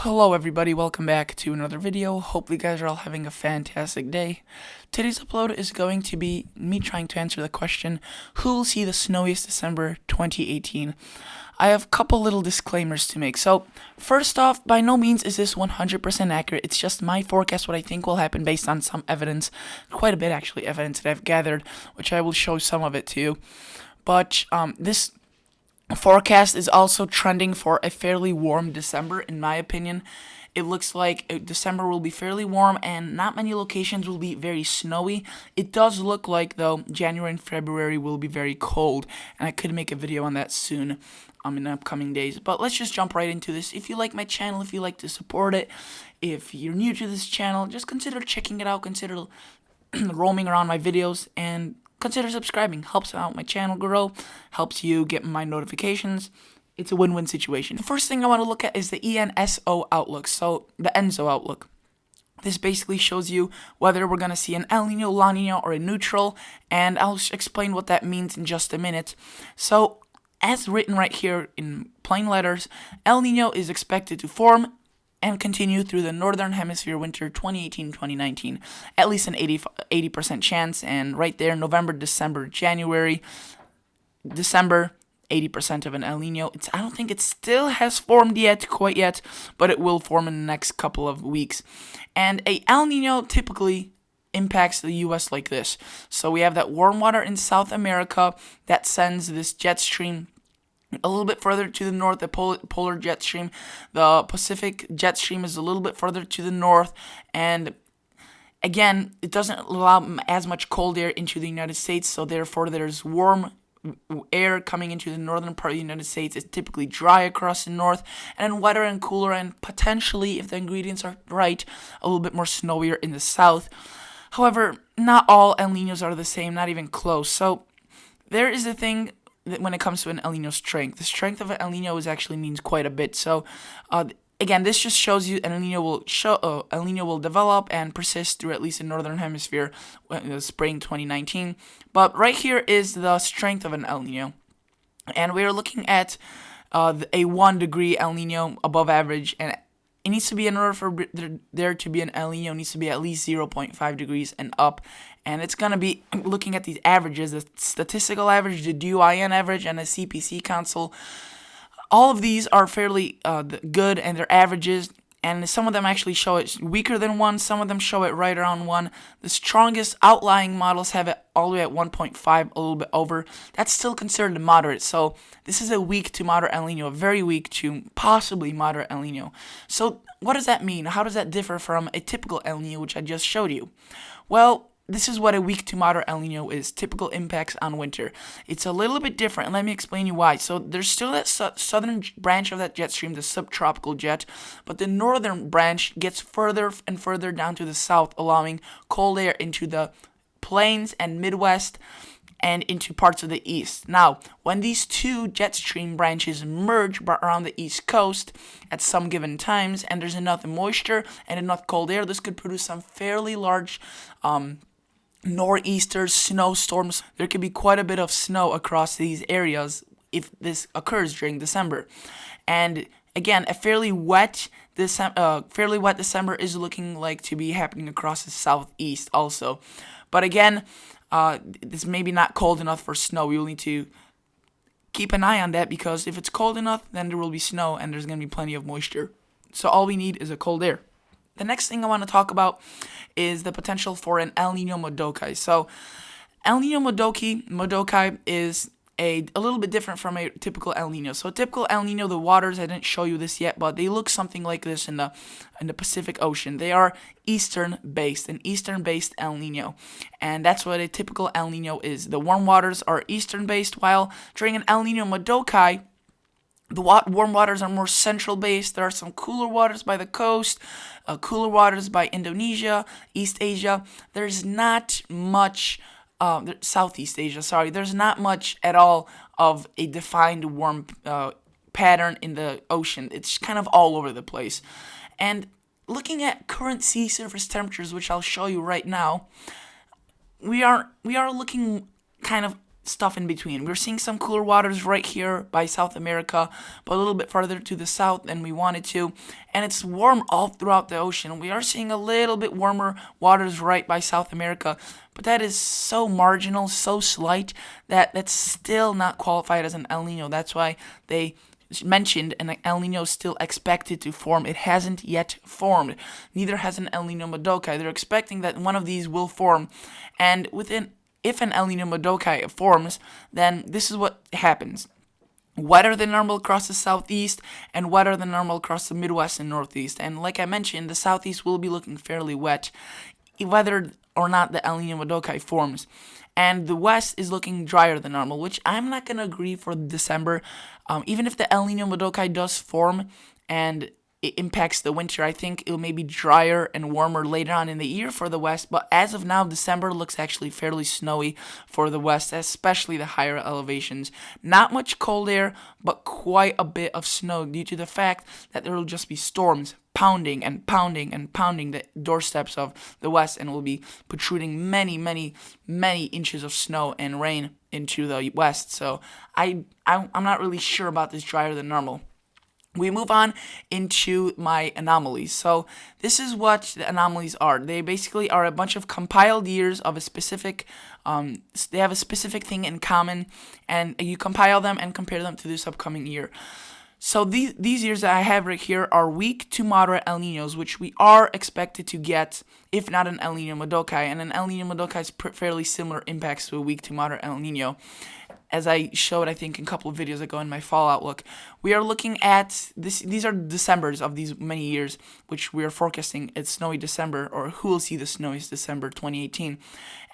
Hello everybody, welcome back to another video. Hopefully you guys are all having a fantastic day. Today's upload is going to be me trying to answer the question, who will see the snowiest December 2018? I have a couple little disclaimers to make. So, first off, by no means is this 100% accurate. It's just my forecast, what I think will happen based on some evidence, quite a bit actually, evidence that I've gathered, which I will show some of it to you. But this forecast is also trending for a fairly warm December, in my opinion. It looks like December will be fairly warm and not many locations will be very snowy. It does look like, though, January and February will be very cold, and I could make a video on that soon in the upcoming days. But let's just jump right into this. If you like my channel, if you like to support it, if you're new to this channel, just consider checking it out, consider roaming around my videos, and consider subscribing. Helps out my channel grow, helps you get my notifications. It's a win-win situation. The first thing I want to look at is the ENSO outlook, so the ENSO outlook. This basically shows you whether we're going to see an El Nino, La Nina, or a neutral, and I'll explain what that means in just a minute. So, as written right here in plain letters, El Nino is expected to form and continue through the Northern Hemisphere winter 2018-2019. At least an 80% chance, and right there, November, December, January, December, 80% of an El Nino. I don't think it still has formed quite yet, but it will form in the next couple of weeks. And a El Nino typically impacts the U.S. like this. So we have that warm water in South America that sends this jet stream a little bit further to the north, the polar jet stream. The Pacific jet stream is a little bit further to the north, and again, it doesn't allow as much cold air into the United States, so therefore there's warm air coming into the northern part of the United States. It's typically dry across the north, and then wetter and cooler, and potentially, if the ingredients are right, a little bit more snowier in the south. However, not all El Ninos are the same, not even close. So there is a thing that when it comes to an El Nino strength. The strength of an El Nino actually means quite a bit. So again, this just shows you an El Nino will develop and persist through at least the northern hemisphere in the spring 2019. But right here is the strength of an El Nino, and we are looking at a 1 degree El Nino above average, and it needs to be, in order for there to be an El Nino, needs to be at least 0.5 degrees and up. And it's going to be looking at these averages, the statistical average, the DUIN average, and the CPC console. All of these are fairly good, and they're averages, and some of them actually show it weaker than 1, some of them show it right around 1. The strongest outlying models have it all the way at 1.5, a little bit over. That's still considered moderate, so this is a weak to moderate El Nino, a very weak to possibly moderate El Nino. So what does that mean? How does that differ from a typical El Nino, which I just showed you? Well, this is what a weak to moderate El Nino is, typical impacts on winter. It's a little bit different, and let me explain you why. So there's still that southern branch of that jet stream, the subtropical jet, but the northern branch gets further and further down to the south, allowing cold air into the plains and Midwest and into parts of the east. Now, when these two jet stream branches merge around the east coast at some given times, and there's enough moisture and enough cold air, this could produce some fairly large nor'easters, snowstorms. There could be quite a bit of snow across these areas if this occurs during December. And again, a fairly wet December is looking like to be happening across the southeast also. But again, it's maybe not cold enough for snow. We will need to keep an eye on that, because if it's cold enough, then there will be snow and there's going to be plenty of moisture. So all we need is a cold air. The next thing I want to talk about is the potential for an El Nino Modokai. So, El Nino Modokai is a little bit different from a typical El Nino. So, typical El Nino, the waters, I didn't show you this yet, but they look something like this in the Pacific Ocean. They are eastern-based, an eastern-based El Nino. And that's what a typical El Nino is. The warm waters are eastern-based, while during an El Nino Modokai, the warm waters are more central-based. There are some cooler waters by the coast, cooler waters by Indonesia, East Asia. There's not much, Southeast Asia, sorry. There's not much at all of a defined warm pattern in the ocean. It's kind of all over the place. And looking at current sea surface temperatures, which I'll show you right now, we are looking kind of stuff in between. We're seeing some cooler waters right here by South America, but a little bit farther to the south than we wanted to. And it's warm all throughout the ocean. We are seeing a little bit warmer waters right by South America, but that is so marginal, so slight, that that's still not qualified as an El Nino. That's why they mentioned an El Nino is still expected to form. It hasn't yet formed. Neither has an El Nino Madokai. They're expecting that one of these will form, and if an El Nino Madokai forms, then this is what happens. Wetter than normal across the southeast, and wetter than normal across the Midwest and Northeast. And like I mentioned, the southeast will be looking fairly wet, whether or not the El Nino Madokai forms. And the west is looking drier than normal, which I'm not going to agree for December. Even if the El Nino Madokai does form and it impacts the winter, I think it'll maybe drier and warmer later on in the year for the west. But as of now, December looks actually fairly snowy for the west, especially the higher elevations. Not much cold air, but quite a bit of snow due to the fact that there will just be storms pounding and pounding and pounding the doorsteps of the west, and will be protruding many, many, many inches of snow and rain into the west. So I'm not really sure about this drier than normal. We move on into my anomalies. So this is what the anomalies are. They basically are a bunch of compiled years of a specific, they have a specific thing in common, and you compile them and compare them to this upcoming year. So these years that I have right here are weak to moderate El Ninos, which we are expected to get, if not an El Nino Madokai. And an El Nino Madokai is fairly similar impacts to a weak to moderate El Nino. As I showed, I think, a couple of videos ago in my fall outlook, we are looking at this. These are Decembers of these many years, which we are forecasting a snowy December, or who will see the snowiest December 2018.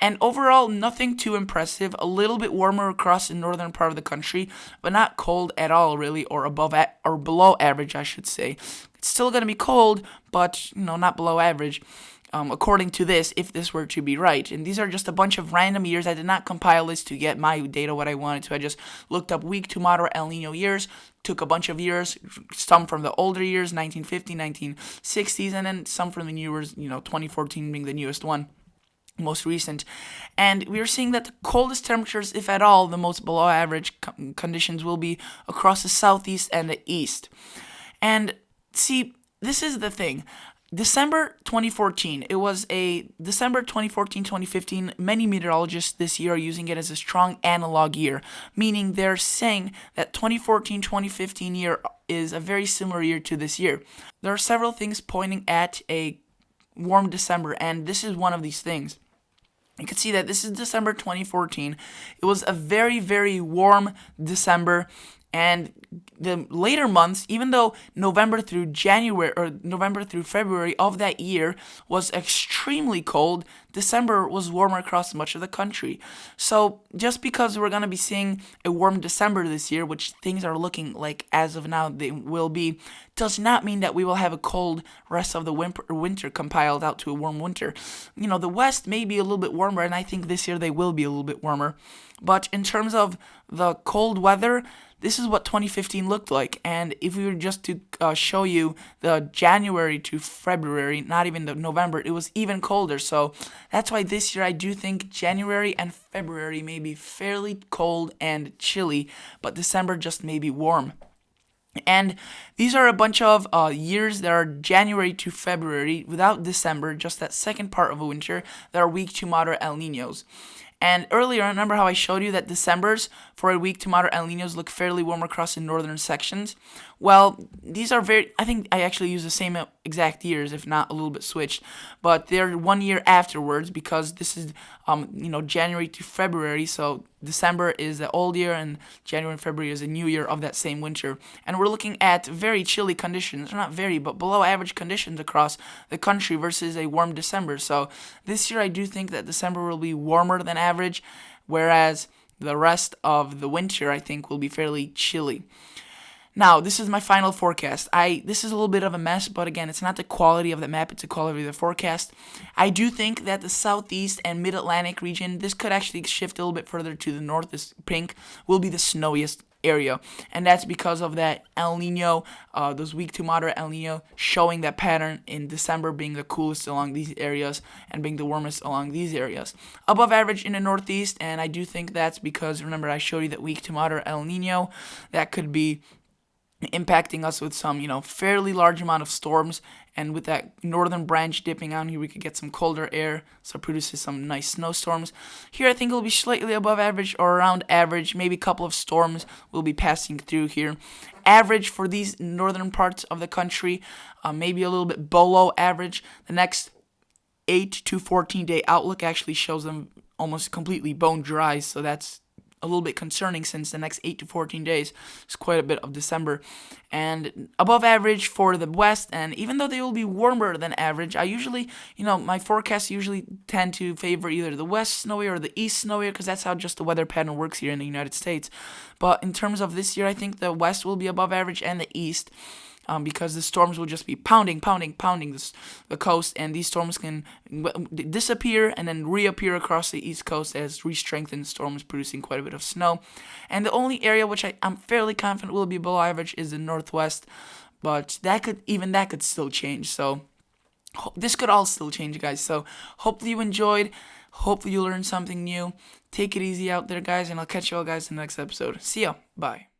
And overall, nothing too impressive. A little bit warmer across the northern part of the country, but not cold at all, really, or or below average, I should say. It's still going to be cold, but not below average. According to this, if this were to be right. And these are just a bunch of random years. I did not compile this to get my data what I wanted to. I just looked up weak to moderate El Nino years, took a bunch of years, some from the older years, 1950, 1960s, and then some from the newer, 2014 being the newest one, most recent. And we are seeing that the coldest temperatures, if at all, the most below average conditions will be across the southeast and the east. And see, this is the thing. December 2014, it was a December 2014-2015, many meteorologists this year are using it as a strong analog year, meaning they're saying that 2014-2015 year is a very similar year to this year. There are several things pointing at a warm December, and this is one of these things. You can see that this is December 2014. It was a very, very warm December. And the later months, even though November through February of that year was extremely cold, December was warmer across much of the country. So just because we're going to be seeing a warm December this year, which things are looking like as of now they will be, does not mean that we will have a cold rest of the winter compiled out to a warm winter. The West may be a little bit warmer, and I think this year they will be a little bit warmer. But in terms of the cold weather, this is what 2015 looked like. And if we were just to show you the January to February, not even the November, it was even colder. So that's why this year I do think January and February may be fairly cold and chilly, but December just may be warm. And these are a bunch of years that are January to February without December, just that second part of a winter, that are weak to moderate El Ninos. And earlier, remember how I showed you that Decembers for a weak to moderate El Ninos look fairly warm across the northern sections? Well, these are I think I actually use the same exact years, if not a little bit switched. But they're 1 year afterwards, because this is, January to February. So December is the old year, and January and February is a new year of that same winter. And we're looking at very chilly conditions, or not very, but below average conditions across the country versus a warm December. So this year I do think that December will be warmer than average, whereas the rest of the winter I think will be fairly chilly. Now, this is my final forecast. This is a little bit of a mess, but again, it's not the quality of the map, it's the quality of the forecast. I do think that the southeast and mid-Atlantic region, this could actually shift a little bit further to the north, this pink, will be the snowiest area, and that's because of that El Nino, those weak to moderate El Nino showing that pattern in December being the coolest along these areas and being the warmest along these areas. Above average in the Northeast, and I do think that's because, remember, I showed you that weak to moderate El Nino, that could be impacting us with some, fairly large amount of storms. And with that northern branch dipping out here, we could get some colder air, so it produces some nice snowstorms. Here, I think it'll be slightly above average or around average. Maybe a couple of storms will be passing through here. Average for these northern parts of the country, maybe a little bit below average. The next 8 to 14 day outlook actually shows them almost completely bone dry, so that's a little bit concerning since the next 8 to 14 days is quite a bit of December. And above average for the west, and even though they will be warmer than average, I usually, my forecasts usually tend to favor either the west snowy or the east snowy, because that's how just the weather pattern works here in the United States. But in terms of this year, I think the west will be above average and the east. Because the storms will just be pounding the coast, and these storms can disappear and then reappear across the east coast as re-strengthened storms producing quite a bit of snow. And the only area which I'm fairly confident will be below average is the northwest, but that could still change. So this could all still change, guys. So hopefully you enjoyed. Hopefully you learned something new. Take it easy out there, guys, and I'll catch you all guys in the next episode. See ya. Bye.